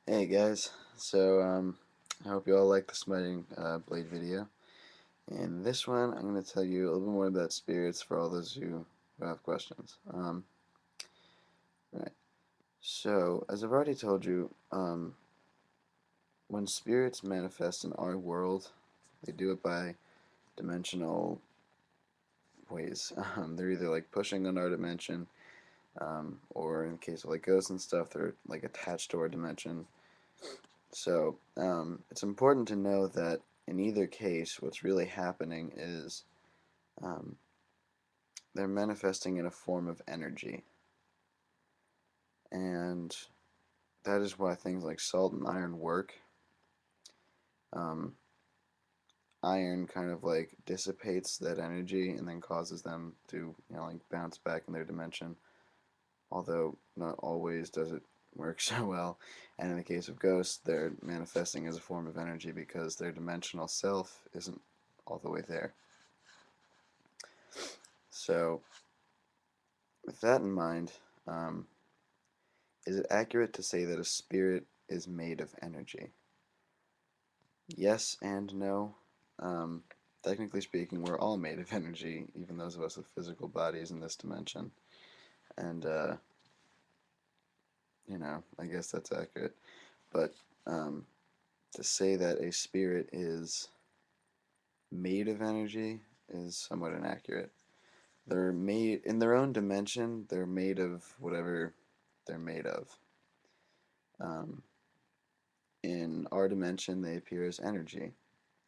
Hey guys, I hope you all like the Smiting Blade video. In this one, I'm going to tell you a little bit more about spirits for all those who have questions. Right. So, as I've already told you, when spirits manifest in our world, they do it by dimensional ways. They're either like pushing on our dimension, or in the case of like ghosts and stuff, they're like attached to our dimension. So it's important to know that in either case, what's really happening is um, they're manifesting in a form of energy. And that is why things like salt and iron work. Um, Iron kind of like dissipates that energy and then causes them to, like bounce back in their dimension. Although not always does it work so well. And in the case of ghosts, they're manifesting as a form of energy because their dimensional self isn't all the way there. So, with that in mind, um, is it accurate to say that a spirit is made of energy? Yes and no. Um, Technically speaking, we're all made of energy, even those of us with physical bodies in this dimension. And, I guess that's accurate. But um, to say that a spirit is made of energy is somewhat inaccurate. They're made in their own dimension, they're made of whatever they're made of. Um, in our dimension, they appear as energy,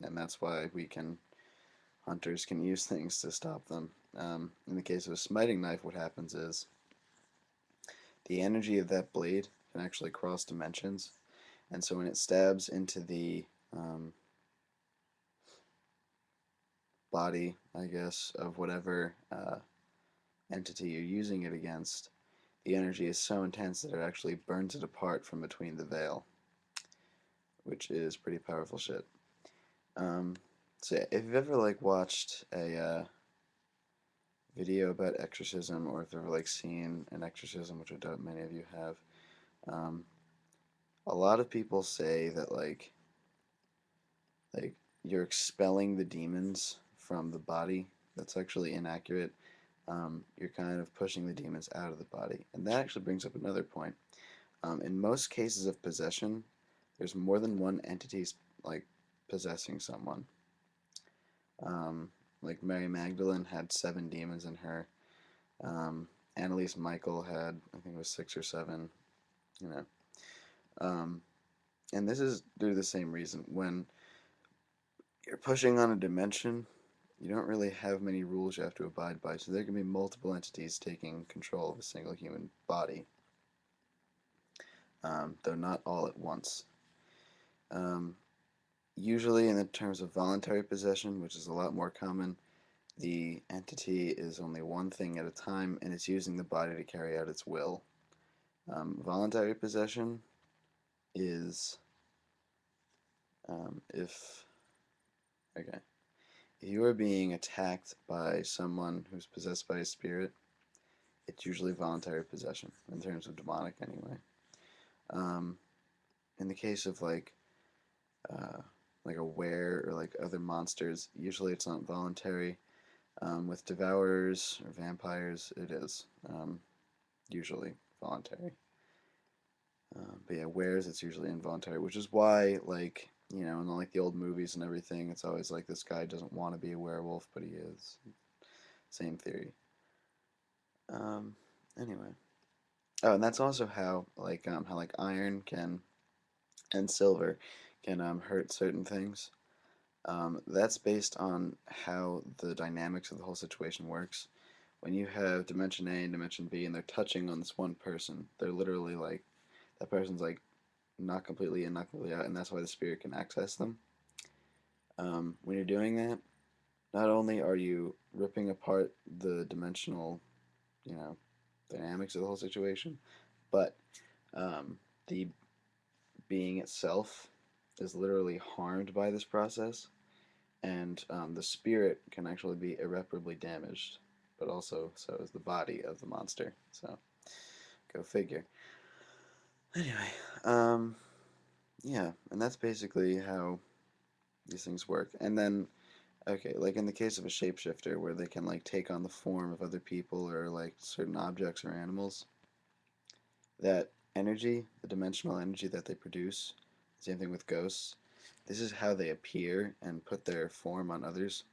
and that's why hunters can use things to stop them. In the case of a smiting knife, what happens is the energy of that blade can actually cross dimensions, and so when it stabs into the um, body, I guess, of whatever entity you're using it against, the energy is so intense that it actually burns it apart from between the veil, which is pretty powerful shit. Um, so yeah, if you've ever like watched a video about exorcism, or if you've ever like seen an exorcism, which I doubt many of you have, um, a lot of people say that like you're expelling the demons from the body. That's actually inaccurate. You're kind of pushing the demons out of the body, and that actually brings up another point. In most cases of possession, there's more than one entity like possessing someone. Um, like Mary Magdalene had 7 demons in her. Um, Annalise Michael had, I think it was 6 or 7. You know, um, and this is due to the same reason. When you're pushing on a dimension, you don't really have many rules you have to abide by. So there can be multiple entities taking control of a single human body, though not all at once. Um, Usually, in the terms of voluntary possession, which is a lot more common, the entity is only one thing at a time, and it's using the body to carry out its will. Voluntary possession is if okay, if you are being attacked by someone who's possessed by a spirit, it's usually voluntary possession in terms of demonic, anyway. Um, in the case of uh, like a were or like other monsters, usually it's not voluntary. With devourers or vampires, it is usually voluntary. But yeah, wares it's usually involuntary, which is why in like the old movies and everything, it's always like this guy doesn't want to be a werewolf, but he is. Same theory. Um, anyway. Oh, and that's also how like iron can and silver can hurt certain things. That's based on how the dynamics of the whole situation works. When you have Dimension A and Dimension B and they're touching on this one person, they're literally like, that person's like not completely in, not completely out, and that's why the spirit can access them. When you're doing that, not only are you ripping apart the dimensional, you know, dynamics of the whole situation, but the being itself is literally harmed by this process, and the spirit can actually be irreparably damaged, but also so is the body of the monster. So go figure. Anyway, um, Yeah, and that's basically how these things work. And then, okay, like in the case of a shapeshifter, where they can like take on the form of other people or like certain objects or animals, that energy, the dimensional energy that they produce, same thing with ghosts. This is how they appear and put their form on others.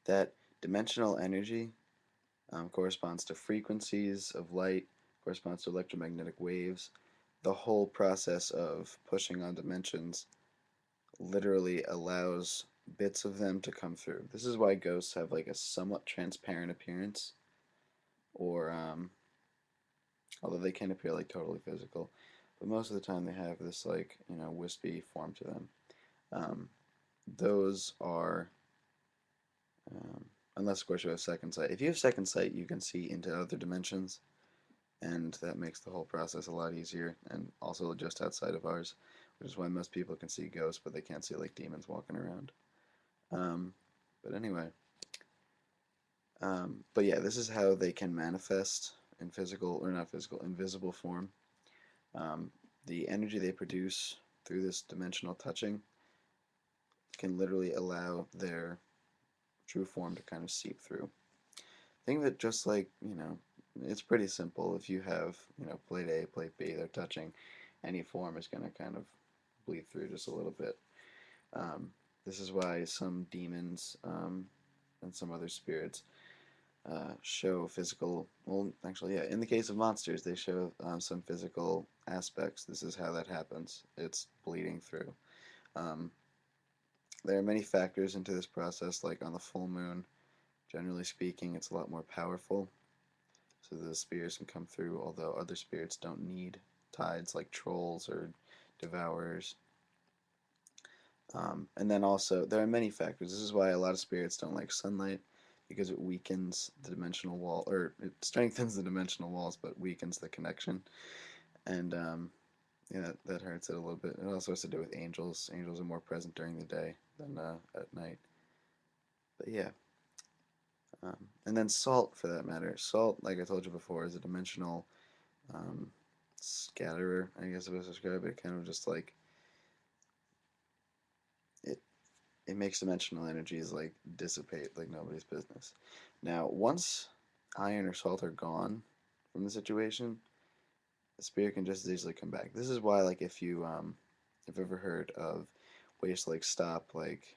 That dimensional energy corresponds to frequencies of light, corresponds to electromagnetic waves. The whole process of pushing on dimensions literally allows bits of them to come through. This is why ghosts have like a somewhat transparent appearance, or although they can appear like totally physical, but most of the time they have this like wispy form to them. Um, those are unless of course you have second sight. If you have second sight, you can see into other dimensions, and that makes the whole process a lot easier and also just outside of ours, which is why most people can see ghosts, but they can't see like demons walking around. Um, but anyway, but yeah, this is how they can manifest in physical or not physical, invisible form. Um, the energy they produce through this dimensional touching can literally allow their true form to kind of seep through. Think of it just like, it's pretty simple. If you have, plate A, plate B, they're touching, any form is going to kind of bleed through just a little bit. Um, this is why some demons and some other spirits show physical. Well, actually, yeah. In the case of monsters, they show some physical aspects. This is how that happens. It's bleeding through. Um, there are many factors into this process, like on the full moon. Generally speaking, it's a lot more powerful, so the spirits can come through. Although other spirits don't need tides, like trolls or devourers. And then also, there are many factors. This is why a lot of spirits don't like sunlight, because it weakens the dimensional wall, or it strengthens the dimensional walls, but weakens the connection. And yeah, that hurts it a little bit. It also has to do with angels. Angels are more present during the day than at night. But yeah. And then salt, for that matter. Salt, like I told you before, is a dimensional um, scatterer, I guess I would describe it. Kind of just like it it makes dimensional energies like dissipate like nobody's business. Now, once iron or salt are gone from the situation, the spirit can just as easily come back. This is why, like, if you've ever heard of ways to like stop like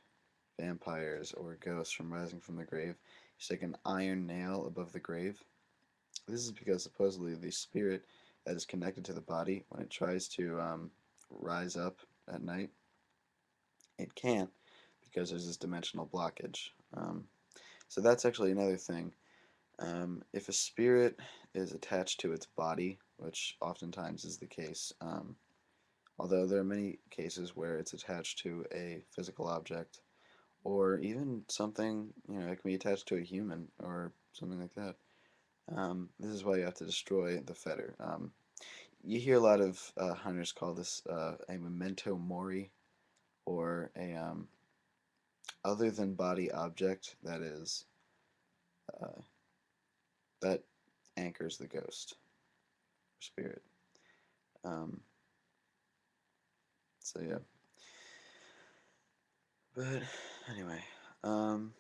vampires or ghosts from rising from the grave, you stick an iron nail above the grave. This is because supposedly the spirit that is connected to the body, when it tries to rise up at night, it can't because there's this dimensional blockage. So that's actually another thing. If a spirit is attached to its body, which oftentimes is the case, although there are many cases where it's attached to a physical object, or even something, it can be attached to a human or something like that. This is why you have to destroy the fetter. You hear a lot of hunters call this a memento mori, or a other than body object uh, that anchors the ghost or spirit. Um, so yeah, but anyway, um,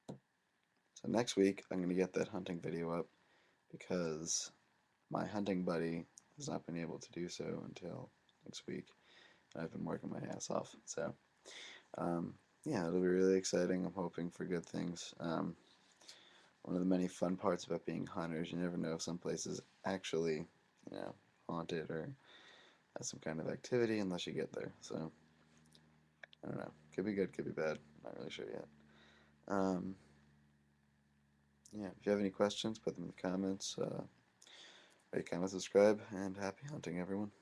so next week I'm gonna get that hunting video up because my hunting buddy has not been able to do so until next week. I've been working my ass off, so um, yeah, it'll be really exciting. I'm hoping for good things. One of the many fun parts about being hunters, you never know if some place is actually, haunted or has some kind of activity unless you get there. So I don't know. Could be good, could be bad. Not really sure yet. Um, yeah, if you have any questions, put them in the comments. Rate, comment, subscribe, and happy hunting, everyone.